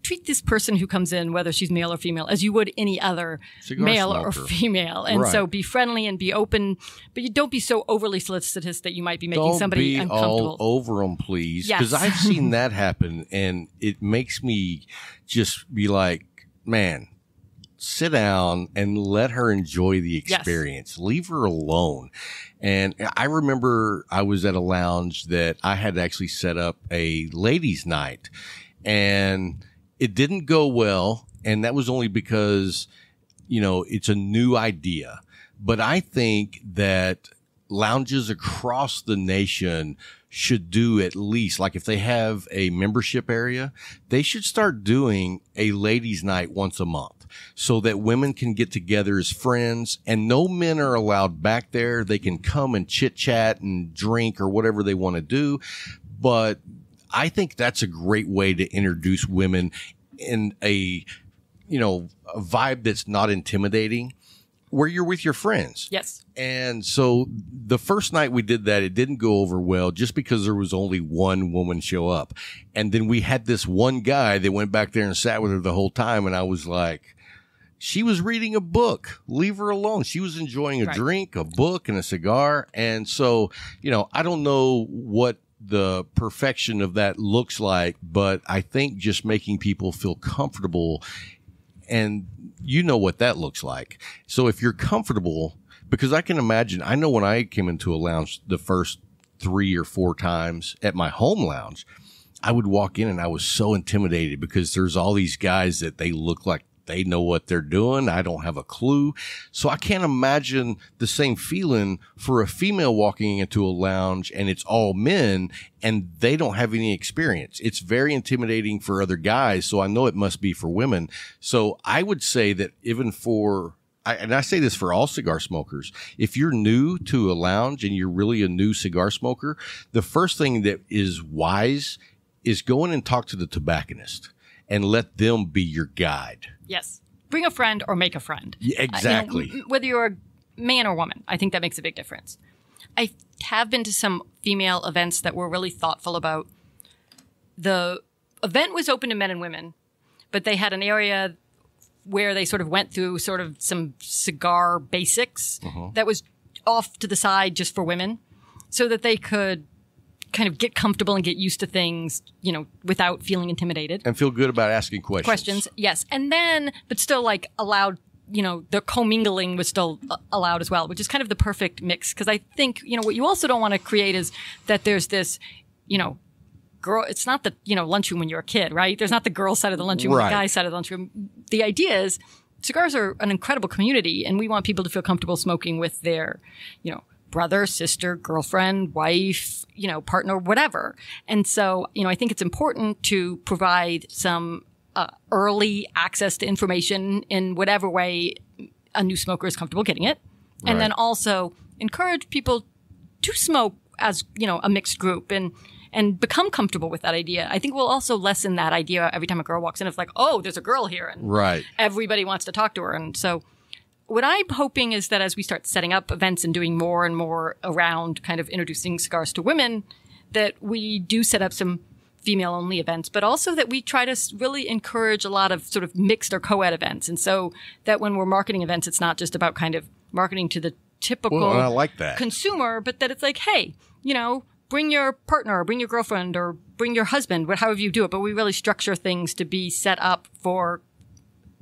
[SPEAKER 3] treat this person who comes in, whether she's male or female, as you would any other
[SPEAKER 1] cigar
[SPEAKER 3] male
[SPEAKER 1] smoker.
[SPEAKER 3] or female. And so be friendly and be open, but you don't be so overly solicitous that you might be making somebody uncomfortable.
[SPEAKER 1] Don't be all over them, please.
[SPEAKER 3] Yes.
[SPEAKER 1] Because I've seen that happen, and it makes me just be like, man, sit down and let her enjoy the experience. Yes. Leave her alone. And I remember I was at a lounge that I had actually set up a ladies' night, and it didn't go well, and that was only because, it's a new idea. But I think that lounges across the nation should do at least, like if they have a membership area, they should start doing a ladies' night once a month so that women can get together as friends, and no men are allowed back there. They can come and chit chat and drink or whatever they want to do. But I think that's a great way to introduce women in a vibe that's not intimidating. where you're with your friends.
[SPEAKER 3] Yes.
[SPEAKER 1] And so the first night we did that, it didn't go over well just because there was only one woman show up. And then we had this one guy that went back there and sat with her the whole time. And I was like, she was reading a book. Leave her alone. She was enjoying a drink, a book, and a cigar. And so, you know, I don't know what the perfection of that looks like, but I think just making people feel comfortable, and you know what that looks like. So if you're comfortable, because I can imagine, I know when I came into a lounge the first 3 or 4 times at my home lounge, I would walk in and I was so intimidated because there's all these guys that they look like they know what they're doing. I don't have a clue. So I can't imagine the same feeling for a female walking into a lounge and it's all men and they don't have any experience. It's very intimidating for other guys. So I know it must be for women. So I would say that even for, and I say this for all cigar smokers, if you're new to a lounge and you're really a new cigar smoker, the first thing that is wise is go in and talk to the tobacconist and let them be your guide.
[SPEAKER 3] Yes. Bring a friend or make a friend.
[SPEAKER 1] Yeah, exactly.
[SPEAKER 3] You know, whether you're a man or woman, I think that makes a big difference. I have been to some female events that were really thoughtful about. The event was open to men and women, but they had an area where they sort of went through sort of some cigar basics that was off to the side just for women so that they could kind of get comfortable and get used to things, you know, without feeling intimidated.
[SPEAKER 1] And feel good about asking questions.
[SPEAKER 3] Yes. And then, but still like allowed, you know, the commingling was still allowed as well, which is kind of the perfect mix. Because I think, you know, what you also don't want to create is that there's this, you know, girl, it's not the, you know, lunchroom when you're a kid, right? There's not the girl side of the lunchroom or the guy side of the lunchroom. The idea is cigars are an incredible community and we want people to feel comfortable smoking with their, you know, brother, sister, girlfriend, wife, you know, partner, whatever. And so, you know, I think it's important to provide some early access to information in whatever way a new smoker is comfortable getting it. And then also encourage people to smoke as, you know, a mixed group and become comfortable with that idea. I think we'll also lessen that idea every time a girl walks in. It's like, oh, there's a girl here. And everybody wants to talk to her. And so what I'm hoping is that as we start setting up events and doing more and more around kind of introducing cigars to women, that we do set up some female-only events, but also that we try to really encourage a lot of sort of mixed or co-ed events. And so that when we're marketing events, it's not just about kind of marketing to the typical
[SPEAKER 1] I like that.
[SPEAKER 3] consumer, but that it's like, hey, you know, bring your partner or bring your girlfriend or bring your husband, however you do it. But we really structure things to be set up for,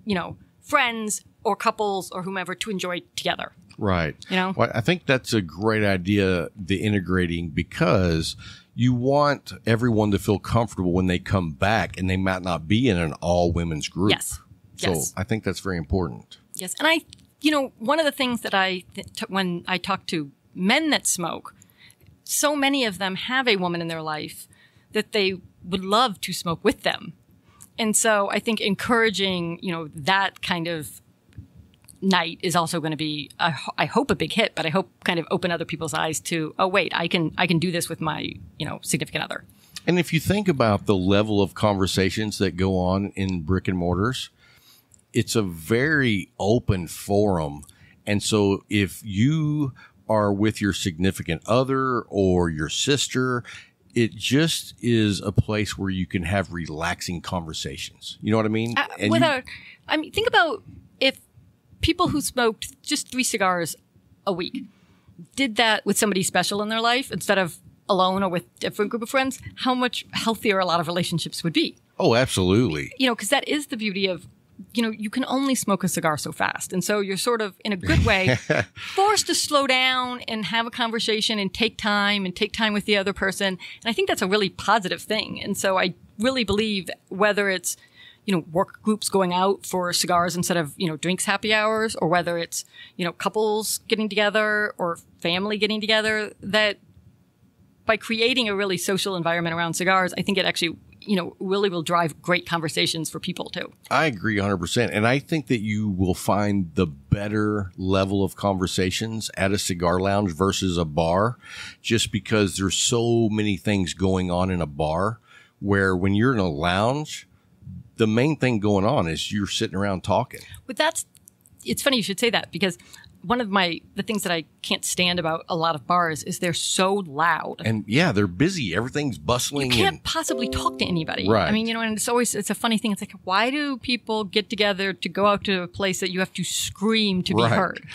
[SPEAKER 3] you know, friends or couples or whomever to enjoy together.
[SPEAKER 1] Right.
[SPEAKER 3] You know?
[SPEAKER 1] Well, I think that's a great idea, the integrating, because you want everyone to feel comfortable when they come back and they might not be in an all women's group.
[SPEAKER 3] Yes.
[SPEAKER 1] So I think that's very important.
[SPEAKER 3] Yes. And you know, one of the things that when I talk to men that smoke, so many of them have a woman in their life that they would love to smoke with them. And so I think encouraging, you know, that kind of night is also going to be, I hope, a big hit, but I hope kind of open other people's eyes to, oh, wait, I can do this with my, you know, significant other.
[SPEAKER 1] And if you think about the level of conversations that go on in brick and mortars, it's a very open forum. And so if you are with your significant other or your sister, it just is a place where you can have relaxing conversations. You know what I mean?
[SPEAKER 3] Think about if people who smoked just 3 cigars a week did that with somebody special in their life instead of alone or with a different group of friends, how much healthier a lot of relationships would be.
[SPEAKER 1] Oh, absolutely.
[SPEAKER 3] You know, because that is the beauty of, you know, you can only smoke a cigar so fast. And so you're sort of, in a good way, forced to slow down and have a conversation and take time with the other person. And I think that's a really positive thing. And so I really believe whether it's, you know, work groups going out for cigars instead of, you know, drinks happy hours, or whether it's, you know, couples getting together or family getting together, that by creating a really social environment around cigars, I think it actually, you know, really will drive great conversations for people too.
[SPEAKER 1] I agree 100%. And I think that you will find the better level of conversations at a cigar lounge versus a bar, just because there's so many things going on in a bar, where when you're in a lounge, the main thing going on is you're sitting around talking.
[SPEAKER 3] But that's it's funny you should say that, because one of the things that I can't stand about a lot of bars is they're so loud.
[SPEAKER 1] And yeah, they're busy. Everything's bustling.
[SPEAKER 3] You can't possibly talk to anybody.
[SPEAKER 1] Right.
[SPEAKER 3] I mean, and it's a funny thing. It's like, why do people get together to go out to a place that you have to scream to be heard?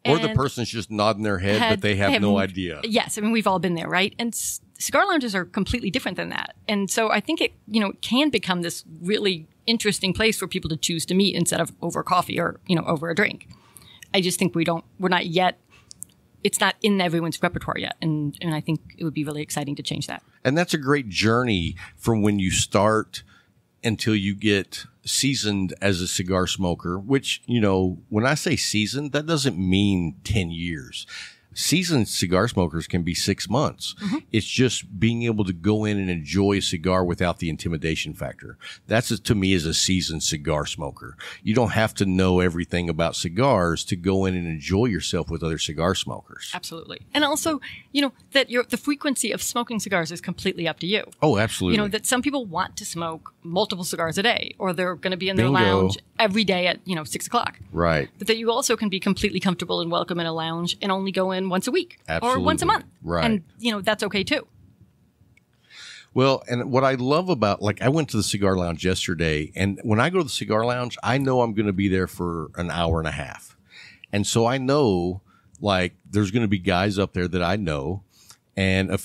[SPEAKER 1] Or the person's just nodding their head, but they have no idea.
[SPEAKER 3] Yes. I mean, we've all been there, right? And cigar lounges are completely different than that. And so I think it, can become this really interesting place for people to choose to meet instead of over coffee or, over a drink. I just think we're not yet, it's not in everyone's repertoire yet. And I think it would be really exciting to change that.
[SPEAKER 1] And that's a great journey from when you start until you get seasoned as a cigar smoker, which, when I say seasoned, that doesn't mean 10 years. Seasoned cigar smokers can be 6 months. Mm-hmm. It's just being able to go in and enjoy a cigar without the intimidation factor. That's to me as a seasoned cigar smoker. You don't have to know everything about cigars to go in and enjoy yourself with other cigar smokers.
[SPEAKER 3] Absolutely. And also, that the frequency of smoking cigars is completely up to you.
[SPEAKER 1] Oh, absolutely.
[SPEAKER 3] That some people want to smoke multiple cigars a day, or they're going to be in their lounge every day at, 6 o'clock.
[SPEAKER 1] Right.
[SPEAKER 3] But that you also can be completely comfortable and welcome in a lounge and only go in once a week.
[SPEAKER 1] Absolutely.
[SPEAKER 3] Or once a month.
[SPEAKER 1] Right.
[SPEAKER 3] And, that's okay too.
[SPEAKER 1] Well, and what I love about, I went to the cigar lounge yesterday, and when I go to the cigar lounge, I know I'm going to be there for an hour and a half. And so I know, there's going to be guys up there that I know, and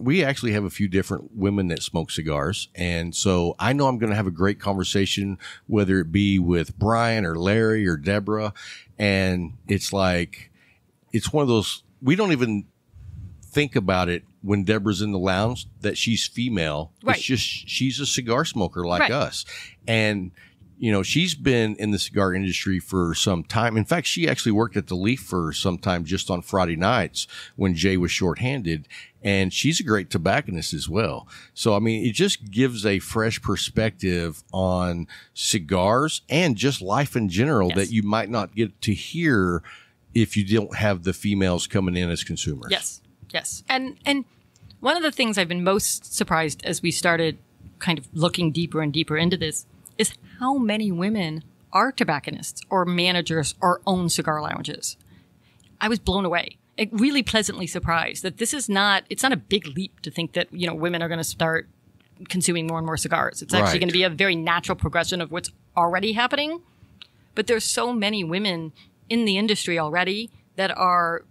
[SPEAKER 1] we actually have a few different women that smoke cigars. And so I know I'm going to have a great conversation, whether it be with Brian or Larry or Deborah. And it's one of those, we don't even think about it when Deborah's in the lounge that she's female.
[SPEAKER 3] Right.
[SPEAKER 1] It's just, she's a cigar smoker like us. And, she's been in the cigar industry for some time. In fact, she actually worked at the Leaf for some time just on Friday nights when Jay was shorthanded. And she's a great tobacconist as well. So, I mean, it just gives a fresh perspective on cigars and just life in general that you might not get to hear if you don't have the females coming in as consumers.
[SPEAKER 3] Yes. Yes. And one of the things I've been most surprised as we started kind of looking deeper and deeper into this is how many women are tobacconists or managers or own cigar lounges. I was blown away. Really pleasantly surprised that it's not a big leap to think that, women are going to start consuming more and more cigars. It's actually going to be a very natural progression of what's already happening. But there's so many women in the industry already that are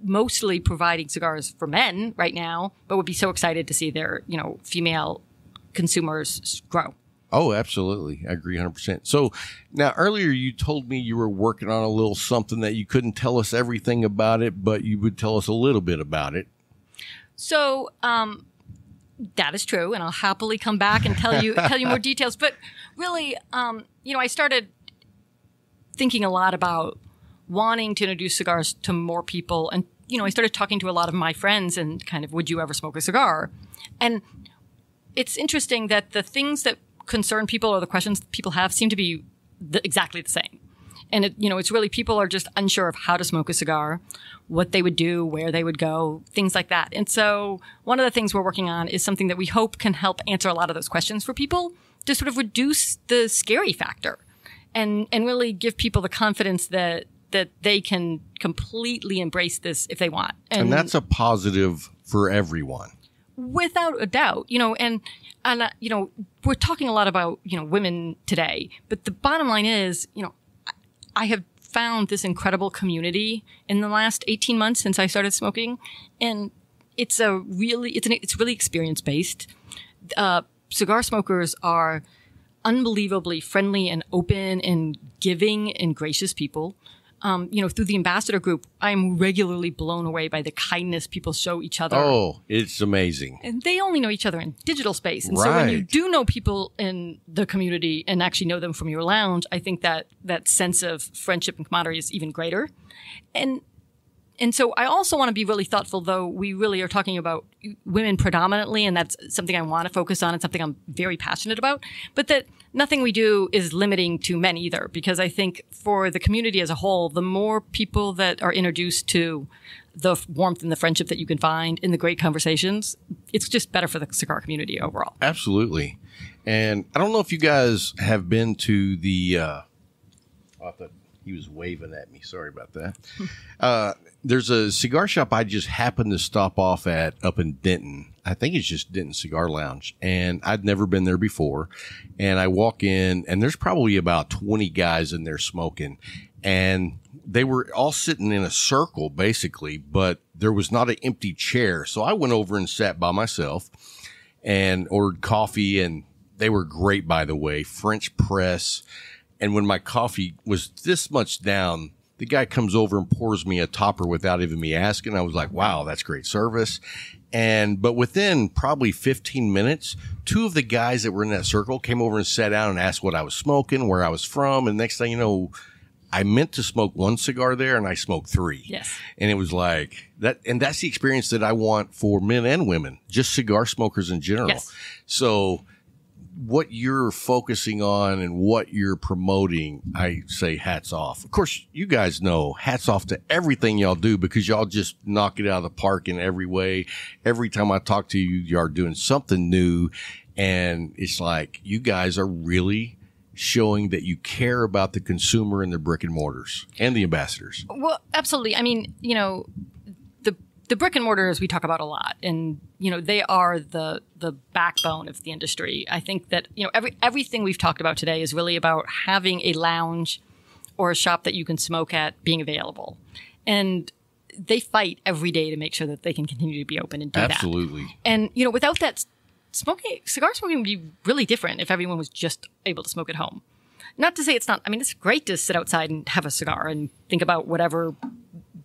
[SPEAKER 3] mostly providing cigars for men right now, but would be so excited to see their, female consumers grow.
[SPEAKER 1] Oh, absolutely. I agree 100%. So now earlier you told me you were working on a little something that you couldn't tell us everything about it, but you would tell us a little bit about it.
[SPEAKER 3] So, that is true. And I'll happily come back and tell you more details. But really, I started thinking a lot about wanting to introduce cigars to more people. And, I started talking to a lot of my friends and kind of, would you ever smoke a cigar? And it's interesting that the things that concern people or the questions people have seem to be exactly the same. And it's really people are just unsure of how to smoke a cigar, what they would do, where they would go, things like that. And so one of the things we're working on is something that we hope can help answer a lot of those questions for people to sort of reduce the scary factor and really give people the confidence that they can completely embrace this if they want.
[SPEAKER 1] And that's a positive for everyone.
[SPEAKER 3] Without a doubt, and we're talking a lot about, women today, but the bottom line is, I have found this incredible community in the last 18 months since I started smoking. And it's really experience based. Cigar smokers are unbelievably friendly and open and giving and gracious people. Through the ambassador group, I'm regularly blown away by the kindness people show each other.
[SPEAKER 1] Oh, it's amazing.
[SPEAKER 3] And they only know each other in digital space. And so when you do know people in the community and actually know them from your lounge, I think that sense of friendship and camaraderie is even greater. And so I also want to be really thoughtful, though we really are talking about women predominantly, and that's something I want to focus on and something I'm very passionate about, but that nothing we do is limiting to men either, because I think for the community as a whole, the more people that are introduced to the warmth and the friendship that you can find in the great conversations, it's just better for the cigar community overall.
[SPEAKER 1] Absolutely. And I don't know if you guys have been to the He was waving at me. Sorry about that. There's a cigar shop I just happened to stop off at up in Denton. I think it's just Denton Cigar Lounge. And I'd never been there before. And I walk in, and there's probably about 20 guys in there smoking. And they were all sitting in a circle, basically, but there was not an empty chair. So I went over and sat by myself and ordered coffee. And they were great, by the way, French press. And when my coffee was this much down, the guy comes over and pours me a topper without even me asking. I was like, wow, that's great service. But within probably 15 minutes, two of the guys that were in that circle came over and sat down and asked what I was smoking, where I was from. And next thing you know, I meant to smoke one cigar there and I smoked three.
[SPEAKER 3] Yes.
[SPEAKER 1] And it was like that. And that's the experience that I want for men and women, just cigar smokers in general.
[SPEAKER 3] Yes.
[SPEAKER 1] So what you're focusing on and what you're promoting, I say hats off. Of course, you guys know hats off to everything y'all do because y'all just knock it out of the park in every way. Every time I talk to you, you are doing something new. And it's like you guys are really showing that you care about the consumer and the brick and mortars and the ambassadors.
[SPEAKER 3] Well, absolutely. I mean, the brick and mortars we talk about a lot, and they are the backbone of the industry. I think that everything we've talked about today is really about having a lounge or a shop that you can smoke at being available, and they fight every day to make sure that they can continue to be open and do that.
[SPEAKER 1] Absolutely.
[SPEAKER 3] And without that, cigar smoking would be really different if everyone was just able to smoke at home. Not to say it's not. I mean, it's great to sit outside and have a cigar and think about whatever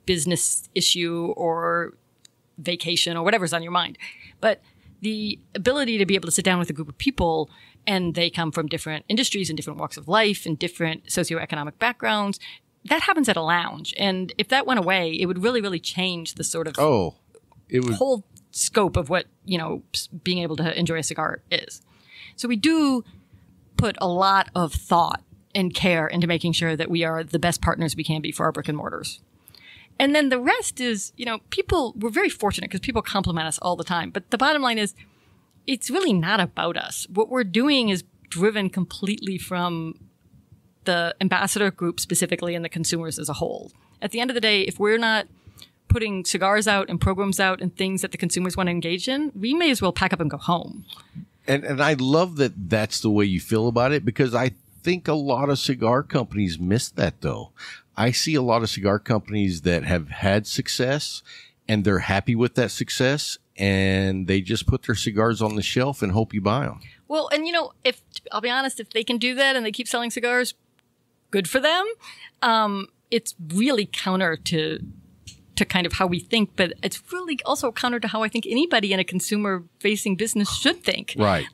[SPEAKER 3] business issue or vacation or whatever's on your mind. But the ability to be able to sit down with a group of people and they come from different industries and different walks of life and different socioeconomic backgrounds, that happens at a lounge. And if that went away, it would really, really change the sort of whole scope of what, being able to enjoy a cigar is. So we do put a lot of thought and care into making sure that we are the best partners we can be for our brick and mortars. And then the rest is, we're very fortunate because people compliment us all the time. But the bottom line is, it's really not about us. What we're doing is driven completely from the ambassador group specifically and the consumers as a whole. At the end of the day, if we're not putting cigars out and programs out and things that the consumers want to engage in, we may as well pack up and go home.
[SPEAKER 1] And I love that that's the way you feel about it because I think a lot of cigar companies miss that, though. I see a lot of cigar companies that have had success and they're happy with that success and they just put their cigars on the shelf and hope you buy them.
[SPEAKER 3] Well, and if I'll be honest, if they can do that and they keep selling cigars, good for them. It's really counter to kind of how we think, but it's really also counter to how I think anybody in a consumer-facing business should think.
[SPEAKER 1] Right.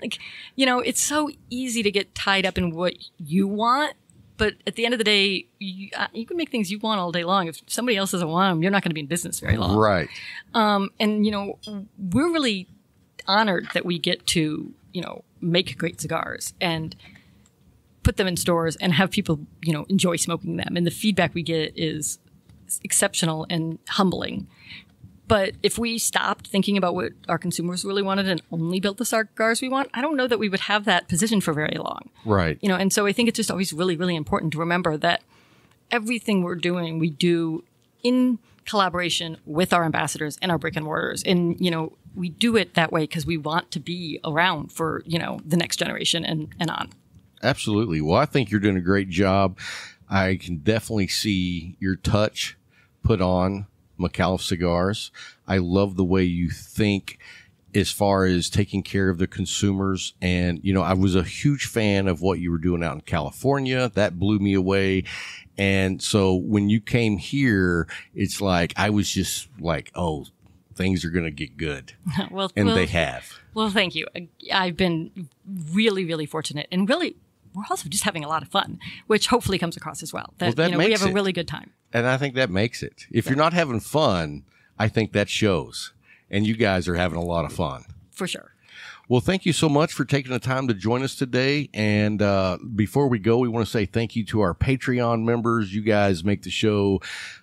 [SPEAKER 3] It's so easy to get tied up in what you want, but at the end of the day, you can make things you want all day long. If somebody else doesn't want them, you're not going to be in business very long.
[SPEAKER 1] Right.
[SPEAKER 3] We're really honored that we get to, make great cigars and put them in stores and have people, enjoy smoking them. And the feedback we get is exceptional and humbling. But if we stopped thinking about what our consumers really wanted and only built the cigars we want, I don't know that we would have that position for very long.
[SPEAKER 1] Right.
[SPEAKER 3] And so I think it's just always really, really important to remember that everything we're doing, we do in collaboration with our ambassadors and our brick and mortars. And, we do it that way because we want to be around for, the next generation and on.
[SPEAKER 1] Absolutely. Well, I think you're doing a great job. I can definitely see your touch put on Mcauliffe cigars. I love the way you think as far as taking care of the consumers. And, I was a huge fan of what you were doing out in California. That blew me away. And so when you came here, it's like, I was just like, oh, things are going to get good. They have.
[SPEAKER 3] Well, thank you. I've been really, really fortunate and really, we're also just having a lot of fun, which hopefully comes across as well. That we have a really good time.
[SPEAKER 1] And I think that makes it. If you're not having fun, I think that shows. And you guys are having a lot of fun.
[SPEAKER 3] For sure.
[SPEAKER 1] Well, thank you so much for taking the time to join us today. And before we go, we want to say thank you to our Patreon members. You guys make the show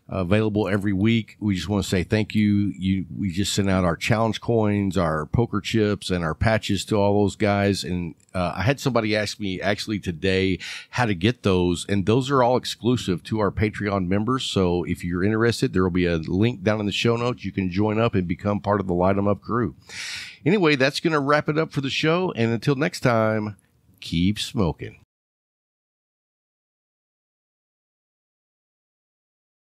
[SPEAKER 1] available every week. We just want to say thank you. We just sent out our challenge coins, our poker chips, and our patches to all those guys. And I had somebody ask me actually today how to get those, and those are all exclusive to our Patreon members. So if you're interested, there will be a link down in the show notes. You can join up and become part of the Light 'em Up crew. Anyway, that's going to wrap it up for the show. And until next time, keep smoking.